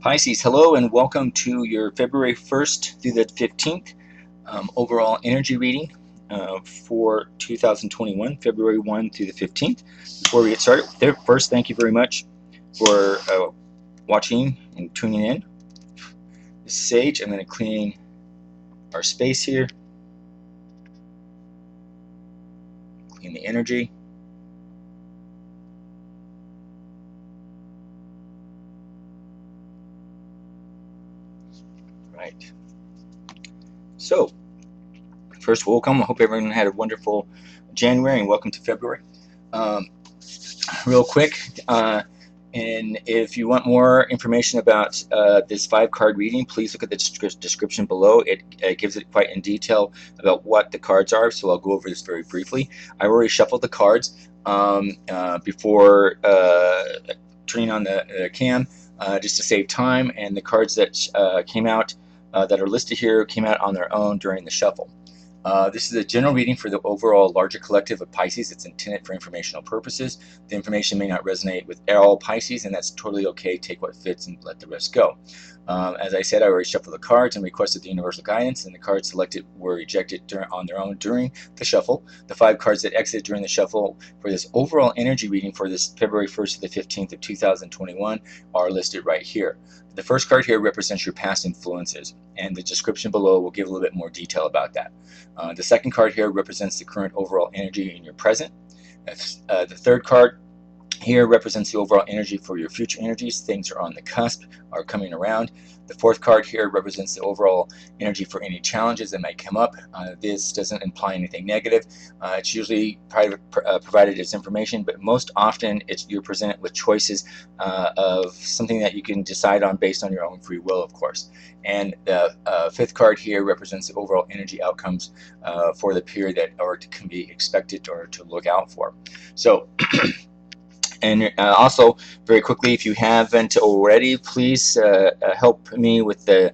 Pisces, hello and welcome to your February 1st through the 15th overall energy reading for 2021, February 1 through the 15th. Before we get started, first, thank you very much for watching and tuning in. This is Sage. I'm going to clean our space here, clean the energy. Right. So, first, welcome. I hope everyone had a wonderful January and welcome to February. Real quick, and if you want more information about this 5-card reading, please look at the description below. It gives it quite in detail about what the cards are, so I'll go over this very briefly. I already shuffled the cards before turning on the cam, just to save time, and the cards that came out that are listed here came out on their own during the shuffle. This is a general reading for the overall larger collective of Pisces. It's intended for informational purposes. The information may not resonate with all Pisces, and that's totally okay. Take what fits and let the rest go. As I said, I already shuffled the cards and requested the universal guidance, and the cards selected were ejected on their own during the shuffle. The 5 cards that exited during the shuffle for this overall energy reading for this February 1st to the 15th of 2021 are listed right here. The first card here represents your past influences, and the description below will give a little bit more detail about that. The second card here represents the current overall energy in your present. The third card here represents the overall energy for your future energies. Things are on the cusp, are coming around. The fourth card here represents the overall energy for any challenges that might come up. This doesn't imply anything negative. It's usually provided as information, but most often you're presented with choices of something that you can decide on based on your own free will, of course. And the fifth card here represents the overall energy outcomes for the period that can be expected or to look out for. So. And also, very quickly, if you haven't already, please help me with the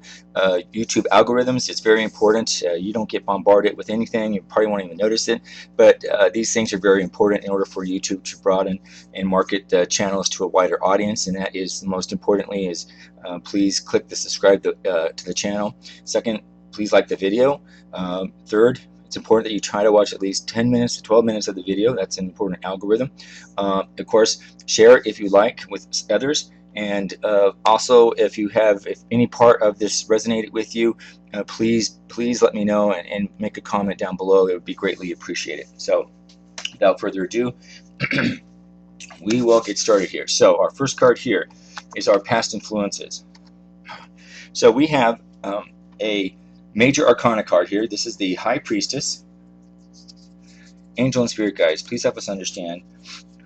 YouTube algorithms. It's very important. You don't get bombarded with anything. You probably won't even notice it. But these things are very important in order for YouTube to broaden and market channels to a wider audience. And that is, most importantly, is please click the subscribe to the channel. Second, please like the video. Third, it's important that you try to watch at least 10 minutes to 12 minutes of the video. That's an important algorithm. Of course, share if you like with others. And also, if any part of this resonated with you, please let me know and make a comment down below. It would be greatly appreciated. So, without further ado, we will get started here. So, our first card here is our past influences. So, we have a Major Arcana card here. This is the High Priestess. Angel and Spirit Guides, please help us understand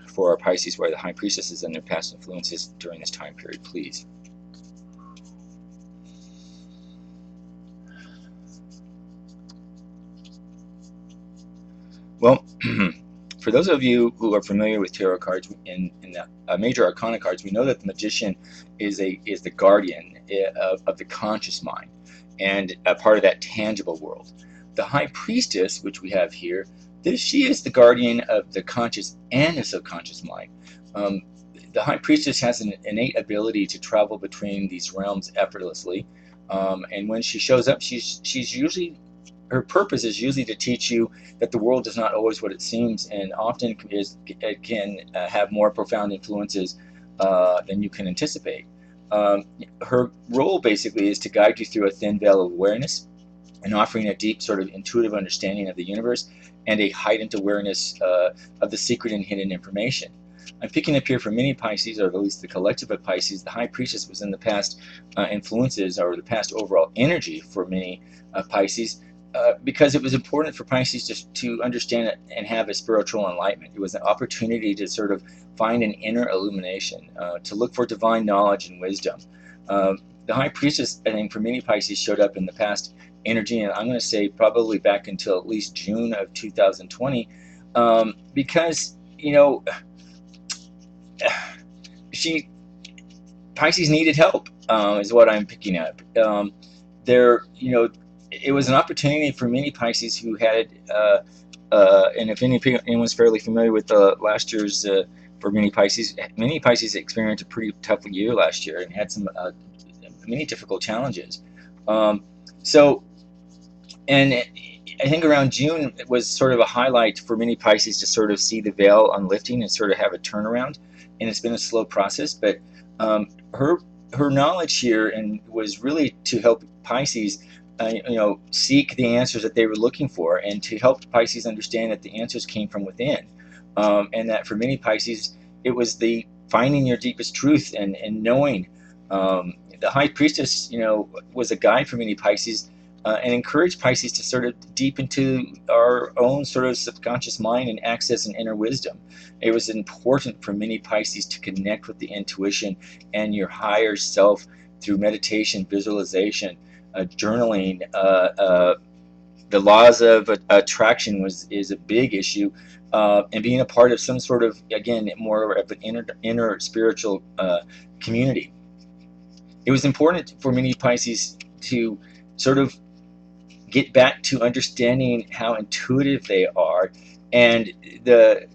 for our Pisces why the High Priestess is and their past influences during this time period, please. Well, for those of you who are familiar with tarot cards in the Major Arcana cards, we know that the Magician is the guardian of the conscious mind and a part of that tangible world. The High Priestess, which we have here, she is the guardian of the conscious and the subconscious mind. The High Priestess has an innate ability to travel between these realms effortlessly, and when she shows up, her purpose is usually to teach you that the world is not always what it seems, and often it can have more profound influences than you can anticipate. Her role basically is to guide you through a thin veil of awareness and offering a deep sort of intuitive understanding of the universe and a heightened awareness of the secret and hidden information. I'm picking up here for many Pisces, or at least the collective of Pisces. The High Priestess was in the past influences, or the past overall energy for many Pisces, because it was important for Pisces to understand it and have a spiritual enlightenment. It was an opportunity to sort of find an inner illumination, to look for divine knowledge and wisdom. The High Priestess, I think, for many Pisces showed up in the past energy, and I'm going to say probably back until at least June of 2020, because, Pisces needed help, is what I'm picking up. It was an opportunity for many Pisces who had, and if anyone's fairly familiar with last year's, for many Pisces experienced a pretty tough year last year and had some many difficult challenges. Um, so, and I think around June it was sort of a highlight for many Pisces to sort of see the veil unlifting and sort of have a turnaround. And it's been a slow process, but um, her her knowledge here and was really to help Pisces, seek the answers that they were looking for, and to help Pisces understand that the answers came from within, and that for many Pisces it was the finding your deepest truth and knowing. The High Priestess, was a guide for many Pisces and encourage Pisces to sort of deep into our own sort of subconscious mind and access an inner wisdom. It was important for many Pisces to connect with the intuition and your higher self through meditation, visualization, journaling. The laws of attraction is a big issue, and being a part of some sort of, again, more of an inner spiritual community. It was important for many Pisces to sort of get back to understanding how intuitive they are, and the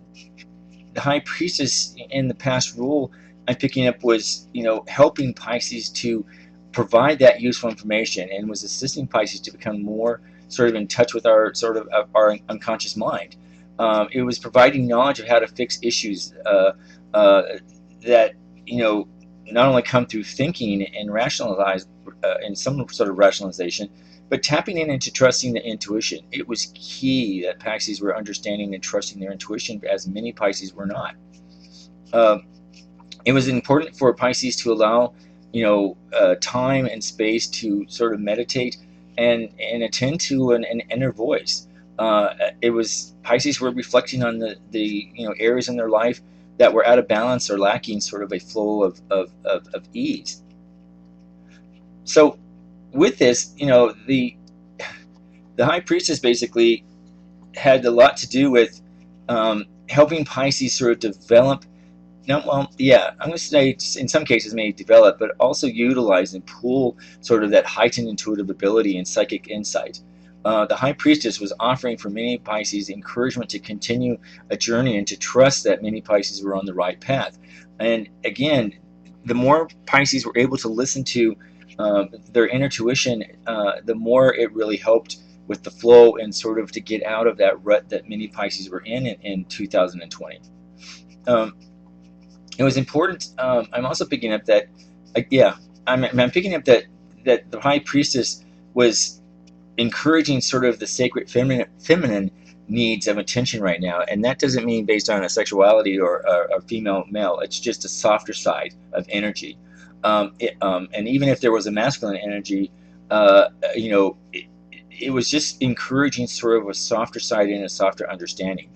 High Priestess in the past rule I'm picking up was, helping Pisces to provide that useful information, and was assisting Pisces to become more sort of in touch with our sort of our unconscious mind. It was providing knowledge of how to fix issues that not only come through thinking and rationalize in some sort of rationalization, but tapping into trusting the intuition. It was key that Pisces were understanding and trusting their intuition, as many Pisces were not. It was important for Pisces to allow, time and space to sort of meditate and attend to an inner voice. It was Pisces were reflecting on the areas in their life that were out of balance or lacking sort of a flow of ease. So with this, the High Priestess basically had a lot to do with helping Pisces sort of develop. No, well, yeah, I'm going to say in some cases maybe develop, but also utilize and pool sort of that heightened intuitive ability and psychic insight. The High Priestess was offering for many Pisces encouragement to continue a journey and to trust that many Pisces were on the right path. And again, the more Pisces were able to listen to their intuition, the more it really helped with the flow and sort of to get out of that rut that many Pisces were in 2020. It was important. I'm also picking up that, I'm picking up that the High Priestess was encouraging sort of the sacred feminine needs of attention right now, and that doesn't mean based on a sexuality or a female male. It's just a softer side of energy, and even if there was a masculine energy, it was just encouraging sort of a softer side and a softer understanding.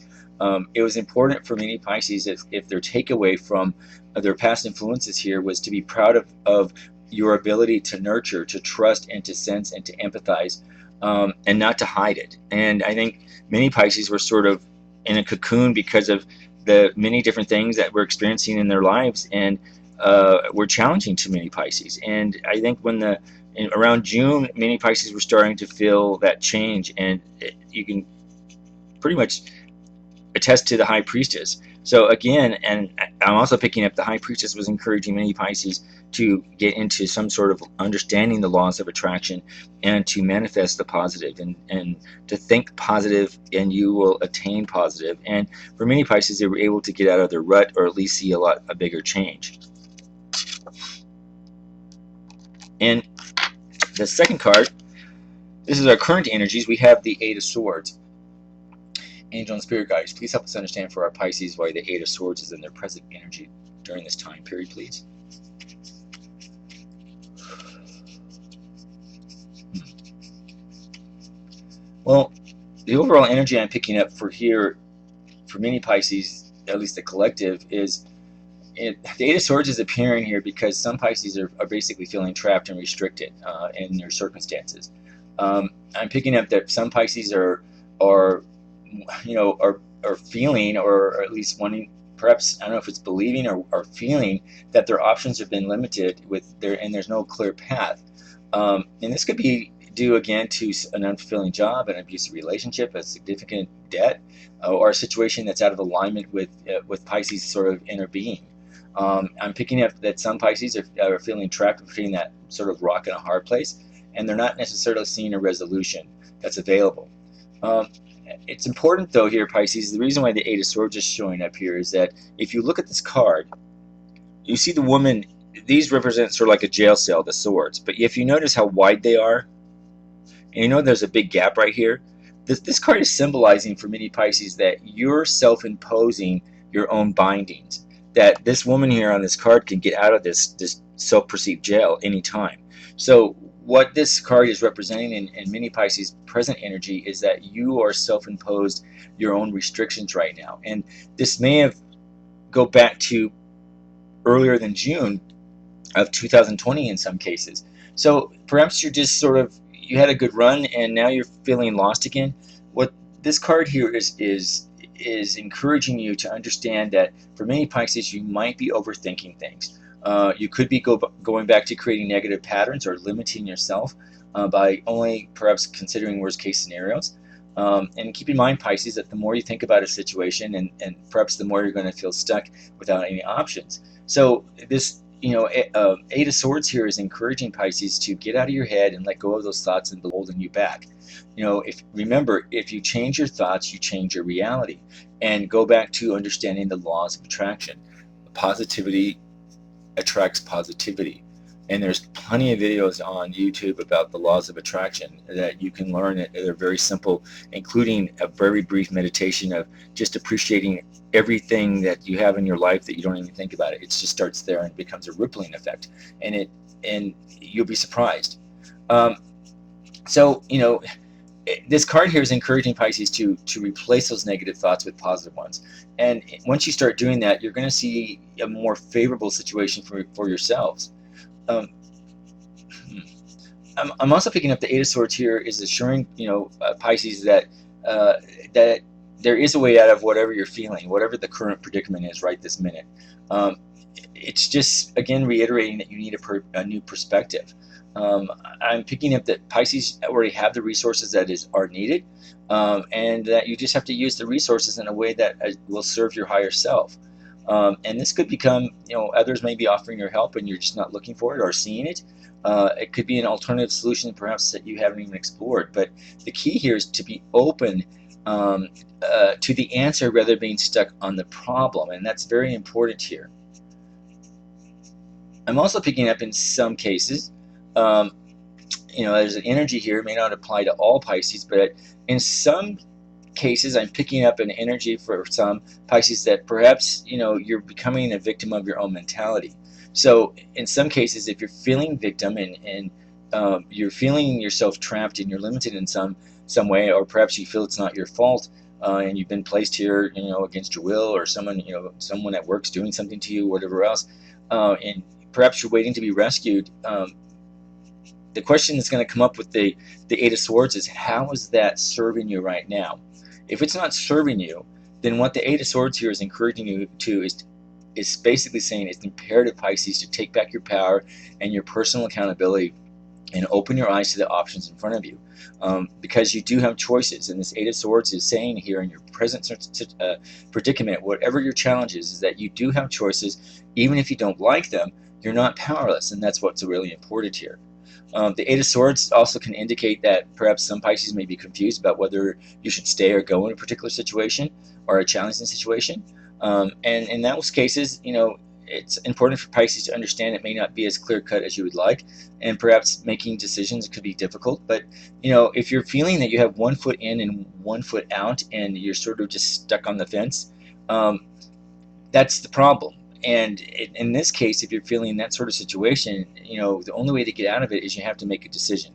It was important for many Pisces if their takeaway from their past influences here was to be proud of your ability to nurture, to trust, and to sense, and to empathize, and not to hide it. And I think many Pisces were sort of in a cocoon because of the many different things that we're experiencing in their lives, and were challenging to many Pisces. And I think around June, many Pisces were starting to feel that change, and you can pretty much attest to the High Priestess. So again, and I'm also picking up the High Priestess was encouraging many Pisces to get into some sort of understanding the laws of attraction and to manifest the positive, and to think positive, and you will attain positive. And for many Pisces, they were able to get out of their rut, or at least see a bigger change. And the second card, this is our current energies. We have the Eight of Swords. Angel and Spirit Guides, please help us understand for our Pisces why the Eight of Swords is in their present energy during this time period, please. Well, the overall energy I'm picking up for here, for many Pisces, at least the collective, is the Eight of Swords is appearing here because some Pisces are basically feeling trapped and restricted in their circumstances. I'm picking up that some Pisces are feeling, or at least wanting, perhaps, I don't know if it's believing or feeling that their options have been limited and there's no clear path. And this could be due again to an unfulfilling job, an abusive relationship, a significant debt, or a situation that's out of alignment with Pisces' sort of inner being. I'm picking up that some Pisces are feeling trapped between that sort of rock and a hard place, and they're not necessarily seeing a resolution that's available. Um, it's important though here, Pisces, the reason why the Eight of Swords is showing up here is that if you look at this card, you see the woman, these represent sort of like a jail cell, the swords, but if you notice how wide they are, and you know there's a big gap right here, this card is symbolizing for many Pisces that you're self-imposing your own bindings, that this woman here on this card can get out of this self-perceived jail anytime. So what this card is representing in many Pisces present energy is that you are self-imposed your own restrictions right now. And this may have go back to earlier than June of 2020 in some cases. So perhaps you're just sort of, you had a good run and now you're feeling lost again. What this card here is encouraging you to understand that for many Pisces, you might be overthinking things. You could be going back to creating negative patterns or limiting yourself by only perhaps considering worst case scenarios. And keep in mind, Pisces, that the more you think about a situation, and perhaps the more you're going to feel stuck without any options. So this, Eight of Swords here is encouraging Pisces to get out of your head and let go of those thoughts and holding you back. Remember, if you change your thoughts, you change your reality. And go back to understanding the laws of attraction. Positivity attracts positivity. And there's plenty of videos on YouTube about the laws of attraction that you can learn. They're very simple, including a very brief meditation of just appreciating everything that you have in your life that you don't even think about it. It just starts there and becomes a rippling effect, and you'll be surprised. So this card here is encouraging Pisces to replace those negative thoughts with positive ones. And once you start doing that, you're going to see a more favorable situation for yourselves. I'm also picking up the Eight of Swords here is assuring Pisces that that there is a way out of whatever you're feeling, whatever the current predicament is right this minute. It's just again reiterating that you need a new perspective. I'm picking up that Pisces already have the resources that are needed, and that you just have to use the resources in a way that will serve your higher self. And this could become, others may be offering your help and you're just not looking for it or seeing it. It could be an alternative solution perhaps that you haven't even explored. But the key here is to be open to the answer rather than being stuck on the problem. And that's very important here. I'm also picking up in some cases, there's an energy here. It may not apply to all Pisces, but in some cases I'm picking up an energy for some Pisces that perhaps you're becoming a victim of your own mentality. So in some cases, if you're feeling victim and you're feeling yourself trapped and you're limited in some way, or perhaps you feel it's not your fault and you've been placed here against your will, or someone at work's doing something to you, whatever else, and perhaps you're waiting to be rescued, the question that's going to come up with the Eight of Swords is, how is that serving you right now? If it's not serving you, then what the Eight of Swords here is encouraging you to is basically saying it's imperative, Pisces, to take back your power and your personal accountability and open your eyes to the options in front of you, because you do have choices. And this Eight of Swords is saying here in your present predicament, whatever your challenge is that you do have choices. Even if you don't like them, you're not powerless, and that's what's really important here. The Eight of Swords also can indicate that perhaps some Pisces may be confused about whether you should stay or go in a particular situation or a challenging situation. And in those cases, it's important for Pisces to understand it may not be as clear-cut as you would like, and perhaps making decisions could be difficult. But if you're feeling that you have one foot in and one foot out and you're sort of just stuck on the fence, that's the problem. And in this case, if you're feeling that sort of situation, the only way to get out of it is you have to make a decision.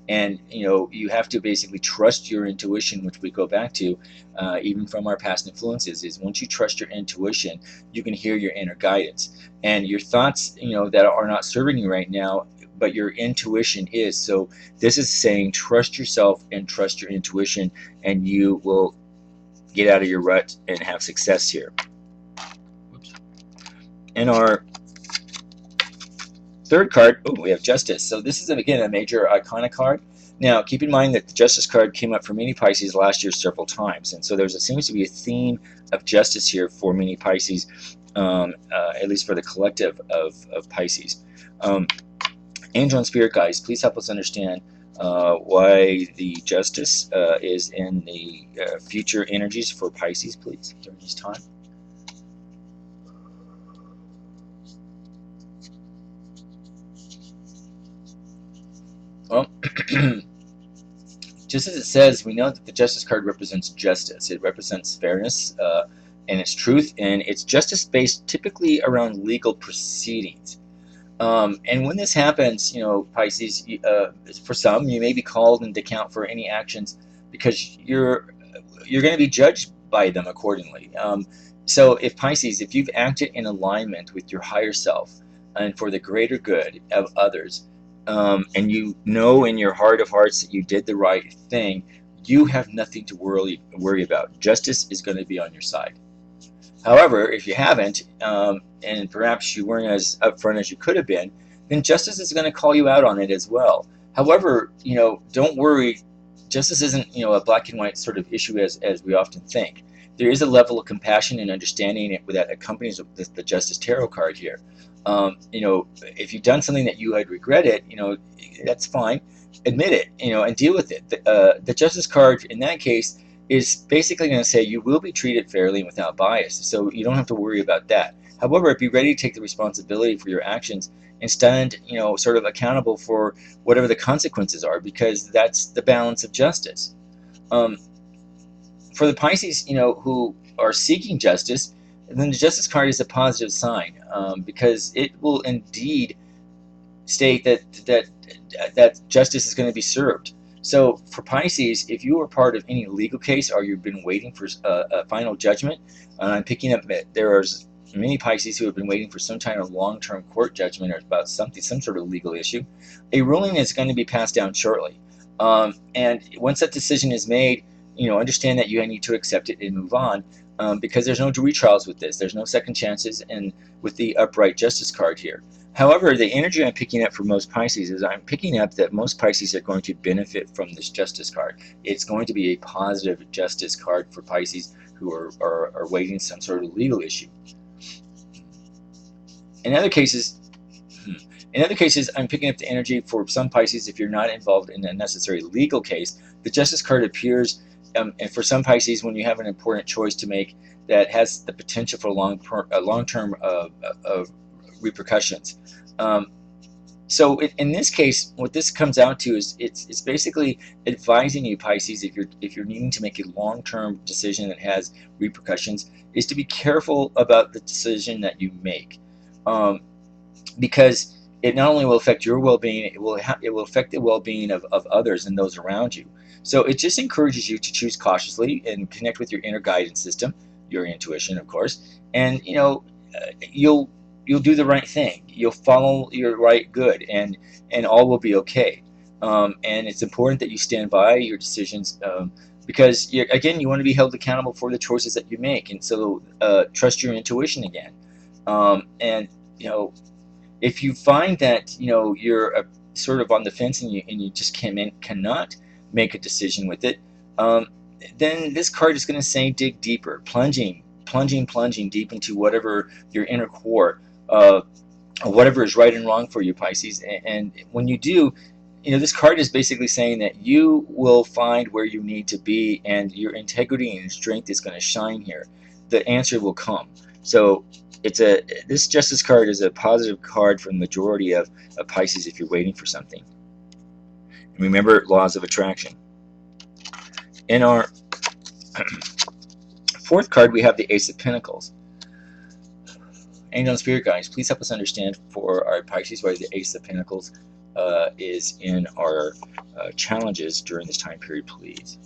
And you have to basically trust your intuition, which we go back to even from our past influences, is once you trust your intuition, you can hear your inner guidance. And your thoughts, that are not serving you right now, but your intuition is. So this is saying trust yourself and trust your intuition, and you will get out of your rut and have success here. In our third card, we have Justice. So this is, again, a major Arcana card. Now, keep in mind that the Justice card came up for many Pisces last year several times. And so seems to be a theme of justice here for many Pisces. at least for the collective of Pisces. Angel and spirit guides, please help us understand why the justice is in the future energies for Pisces, please, during this time. Well, just as it says, we know that the justice card represents justice. It represents fairness and its truth, and it's justice based typically around legal proceedings. And when this happens, Pisces, for some, you may be called into account for any actions because you're going to be judged by them accordingly. So if Pisces, if you've acted in alignment with your higher self and for the greater good of others, and you know in your heart of hearts that you did the right thing, you have nothing to worry about. Justice is going to be on your side. However, if you haven't, and perhaps you weren't as upfront as you could have been, then justice is going to call you out on it as well. However, don't worry. Justice isn't, a black and white sort of issue as we often think. There is a level of compassion and understanding that accompanies the Justice Tarot card here. If you've done something that you had regretted, that's fine. Admit it, and deal with it. The Justice card in that case is basically going to say you will be treated fairly and without bias, so you don't have to worry about that. However, be ready to take the responsibility for your actions and stand, sort of accountable for whatever the consequences are, because that's the balance of justice. For the Pisces, who are seeking justice, then the Justice card is a positive sign, because it will indeed state that justice is going to be served. So for Pisces, if you are part of any legal case or you've been waiting for a final judgment, and I'm picking up that there are many Pisces who have been waiting for some kind of long-term court judgment or about some sort of legal issue, a ruling is going to be passed down shortly. And once that decision is made, understand that you need to accept it and move on, because there's no retrials with this. There's no second chances, and with the upright justice card here. However, the energy I'm picking up for most Pisces is I'm picking up that most Pisces are going to benefit from this justice card. It's going to be a positive justice card for Pisces who are waiting some sort of legal issue. In other cases, I'm picking up the energy for some Pisces. If you're not involved in a necessary legal case, the justice card appears, and for some Pisces, when you have an important choice to make that has the potential for long-term repercussions. So in this case, what this comes out to is it's basically advising you, Pisces, if you're needing to make a long-term decision that has repercussions, is to be careful about the decision that you make, because it not only will affect your well-being, it will affect the well-being of others and those around you. So it just encourages you to choose cautiously and connect with your inner guidance system, your intuition, of course, and you'll do the right thing. You'll follow your right good, and all will be okay. And it's important that you stand by your decisions, because again, you want to be held accountable for the choices that you make. And so trust your intuition again. And if you find that you're sort of on the fence and you just cannot make a decision with it, then this card is going to say dig deeper, plunging deep into whatever your inner core, whatever is right and wrong for you, Pisces. And when you do, this card is basically saying that you will find where you need to be, and your integrity and strength is going to shine here. The answer will come. So this Justice card is a positive card for the majority of Pisces if you're waiting for something. And remember, laws of attraction. In our fourth card, we have the Ace of Pentacles. Angel and Spirit guides, please help us understand for our Pisces why the Ace of Pentacles is in our challenges during this time period, please.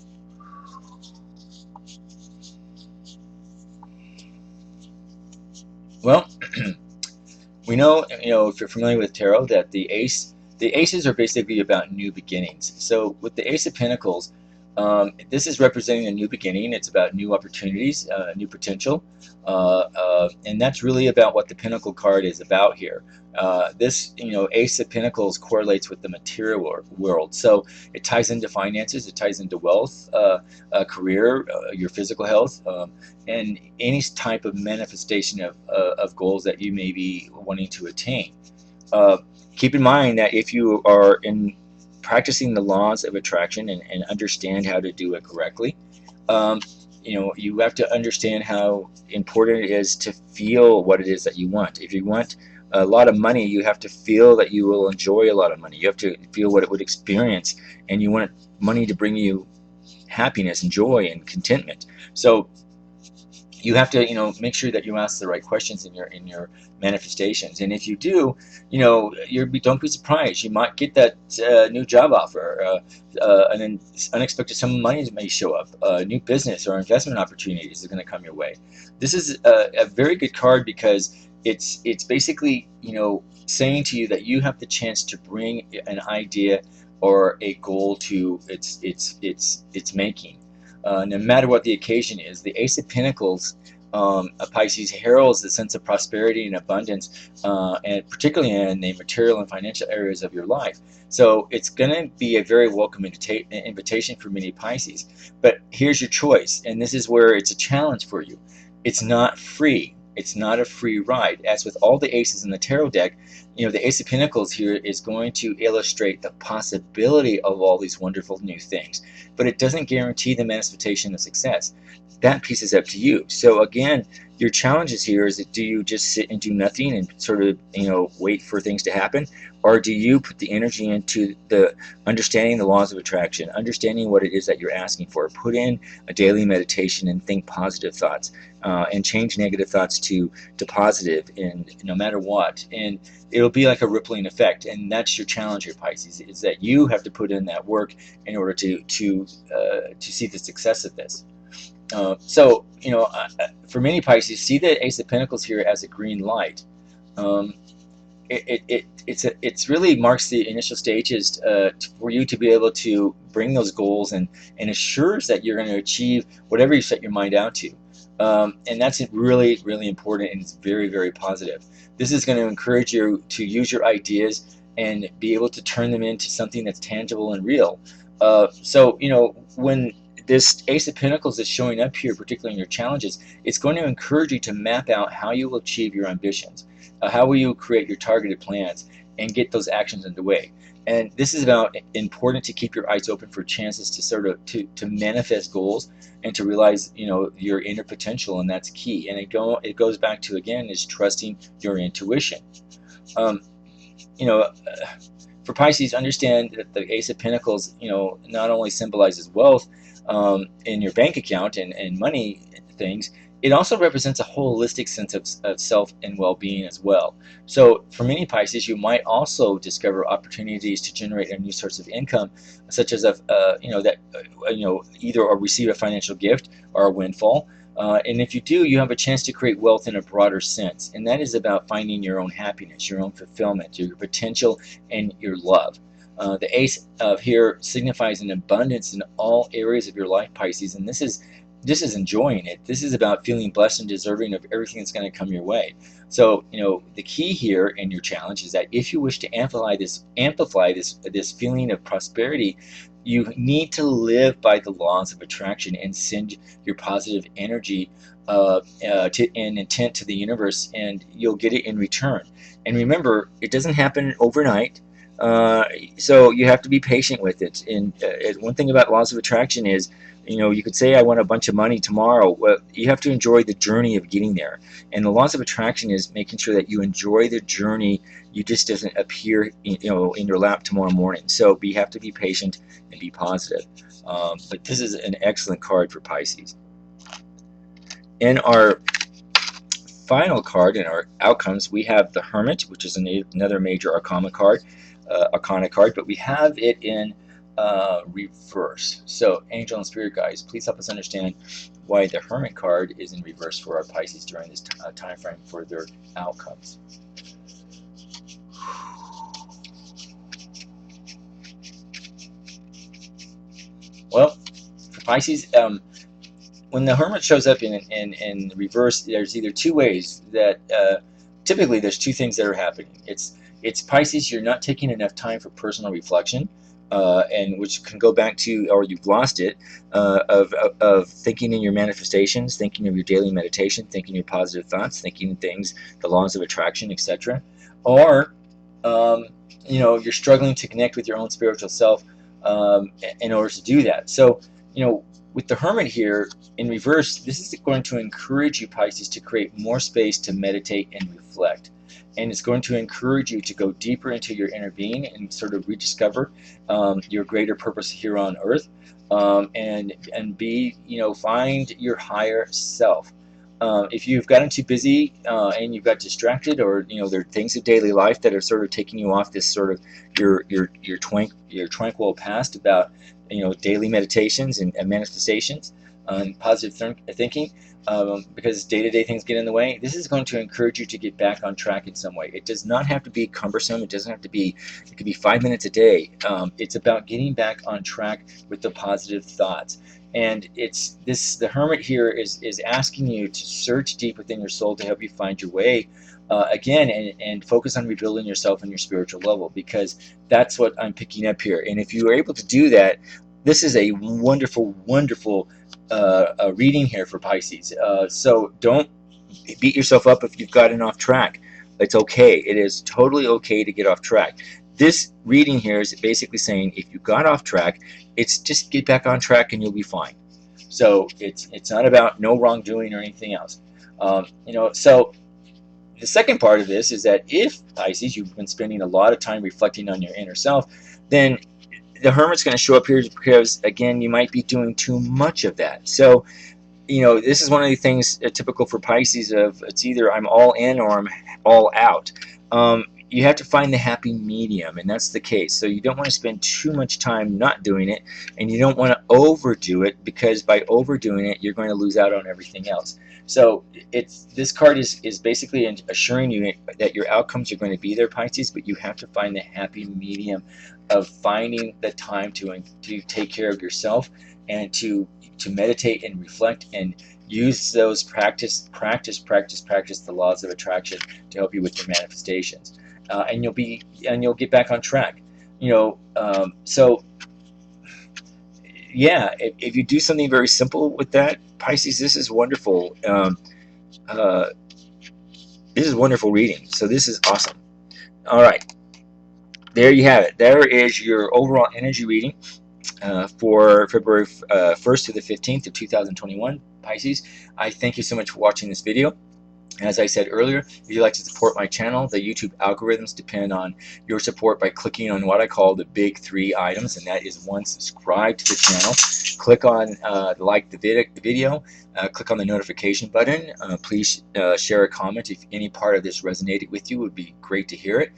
Well, we know, if you're familiar with tarot, that the aces are basically about new beginnings. So with the Ace of Pentacles, This is representing a new beginning. It's about new opportunities, new potential, and that's really about what the Pentacle card is about here. This, Ace of Pentacles correlates with the material world, so it ties into finances, it ties into wealth, career, your physical health, and any type of manifestation of goals that you may be wanting to attain. Uh, Keep in mind that if you are in practicing the laws of attraction and understand how to do it correctly, um, you have to understand how important it is to feel what it is that you want. If you want a lot of money, you have to feel that you will enjoy a lot of money. You have to feel what it would experience, and you want money to bring you happiness and joy and contentment. So you have to make sure that you ask the right questions in your manifestations, and if you do, don't be surprised. You might get that new job offer, an unexpected sum of money may show up, new business or investment opportunities are going to come your way. This is a very good card because it's basically saying to you that you have the chance to bring an idea or a goal to its making, no matter what the occasion is. The Ace of Pentacles, a Pisces, heralds the sense of prosperity and abundance, and particularly in the material and financial areas of your life. So it's going to be a very welcome invitation for many Pisces. But here's your choice, and this is where it's a challenge for you. It's not free. It's not a free ride. As with all the aces in the tarot deck, the Ace of Pentacles here is going to illustrate the possibility of all these wonderful new things, but it doesn't guarantee the manifestation of success. That piece is up to you. So again, your challenges here is that, do you just sit and do nothing and sort of wait for things to happen, or do you put the energy into the understanding the laws of attraction, understanding what it is that you're asking for, put in a daily meditation and think positive thoughts, and change negative thoughts to positive, and no matter what, and it'll be like a rippling effect. And that's your challenge here, Pisces, is that you have to put in that work in order to see the success of this. For many Pisces, see the Ace of Pentacles here as a green light. Um, it's really marks the initial stages for you to be able to bring those goals, and assures that you're going to achieve whatever you set your mind out to. And that's really, really important, and it's very, very positive. This is going to encourage you to use your ideas and be able to turn them into something that's tangible and real. When this Ace of Pentacles is showing up here, particularly in your challenges, it's going to encourage you to map out how you will achieve your ambitions. How will you create your targeted plans and get those actions underway? And this is important to keep your eyes open for chances to sort of to manifest goals and to realize your inner potential, and that's key. And it goes back to, again, is trusting your intuition. Um, you know, for Pisces, understand that the Ace of Pentacles, not only symbolizes wealth in your bank account and money things, it also represents a holistic sense of self and well-being as well. So for many Pisces, you might also discover opportunities to generate a new source of income, such as either or receive a financial gift or a windfall. And if you do, you have a chance to create wealth in a broader sense. And that is about finding your own happiness, your own fulfillment, your potential, and your love. The Ace of here signifies an abundance in all areas of your life, Pisces, and this is enjoying it. This is about feeling blessed and deserving of everything that's going to come your way. So, the key here in your challenge is that if you wish to amplify this feeling of prosperity, you need to live by the laws of attraction and send your positive energy and intent to the universe, and you'll get it in return. And remember, it doesn't happen overnight. So you have to be patient with it. And one thing about laws of attraction is, you could say, I want a bunch of money tomorrow. Well, you have to enjoy the journey of getting there. And the laws of attraction is making sure that you enjoy the journey. You just doesn't appear, in your lap tomorrow morning. So you have to be patient and be positive. But this is an excellent card for Pisces. In our final card, in our outcomes, we have the Hermit, which is another major arcana card, but we have it in reverse. So, angel and spirit guides, please help us understand why the Hermit card is in reverse for our Pisces during this time frame for their outcomes. Well, Pisces, when the Hermit shows up in reverse, there's either two ways that typically there's two things that are happening. It's Pisces, you're not taking enough time for personal reflection, and which can go back to, or you've lost it, of thinking in your manifestations, thinking of your daily meditation, thinking your positive thoughts, thinking things, the laws of attraction, etc. Or you're struggling to connect with your own spiritual self in order to do that. So, with the Hermit here in reverse, this is going to encourage you, Pisces, to create more space to meditate and reflect. And it's going to encourage you to go deeper into your inner being and sort of rediscover your greater purpose here on Earth, and find your higher self. If you've gotten too busy and you've got distracted, or there are things of daily life that are sort of taking you off this sort of your tranquil past about daily meditations and manifestations and positive thinking, because day-to-day things get in the way, this is going to encourage you to get back on track in some way. It does not have to be cumbersome. It doesn't have to be, it could be 5 minutes a day. It's about getting back on track with the positive thoughts. And the Hermit here is asking you to search deep within your soul to help you find your way again, and focus on rebuilding yourself on your spiritual level, because that's what I'm picking up here. And if you are able to do that, this is a wonderful, wonderful reading here for Pisces. So don't beat yourself up if you've gotten off track. It's okay. It is totally okay to get off track. This reading here is basically saying if you got off track, it's just get back on track and you'll be fine. So it's not about no wrongdoing or anything else. So the second part of this is that if, Pisces, you've been spending a lot of time reflecting on your inner self, then the Hermit's going to show up here because, again, you might be doing too much of that. So, this is one of the things typical for Pisces of, it's either I'm all in or I'm all out. You have to find the happy medium, and that's the case. So you don't want to spend too much time not doing it, and you don't want to overdo it, because by overdoing it, you're going to lose out on everything else. So this card is basically assuring you that your outcomes are going to be there, Pisces, but you have to find the happy medium of finding the time to take care of yourself and to meditate and reflect and use those practice the laws of attraction to help you with your manifestations. And you'll get back on track. So yeah, if you do something very simple with that, Pisces, this is wonderful. This is wonderful reading. So this is awesome. All right, there you have it. There is your overall energy reading for February 1st to the 15th of 2021, Pisces. I thank you so much for watching this video. As I said earlier, if you'd like to support my channel, the YouTube algorithms depend on your support by clicking on what I call the big 3 items, and that is 1, subscribe to the channel, click on like the video, click on the notification button, please share a comment if any part of this resonated with you. It would be great to hear it.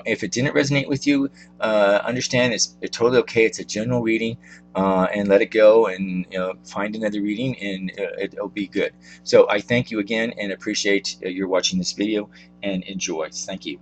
If it didn't resonate with you, understand it's totally okay. It's a general reading, and let it go, and find another reading, and it'll be good. So I thank you again and appreciate you're watching this video, and enjoy. Thank you.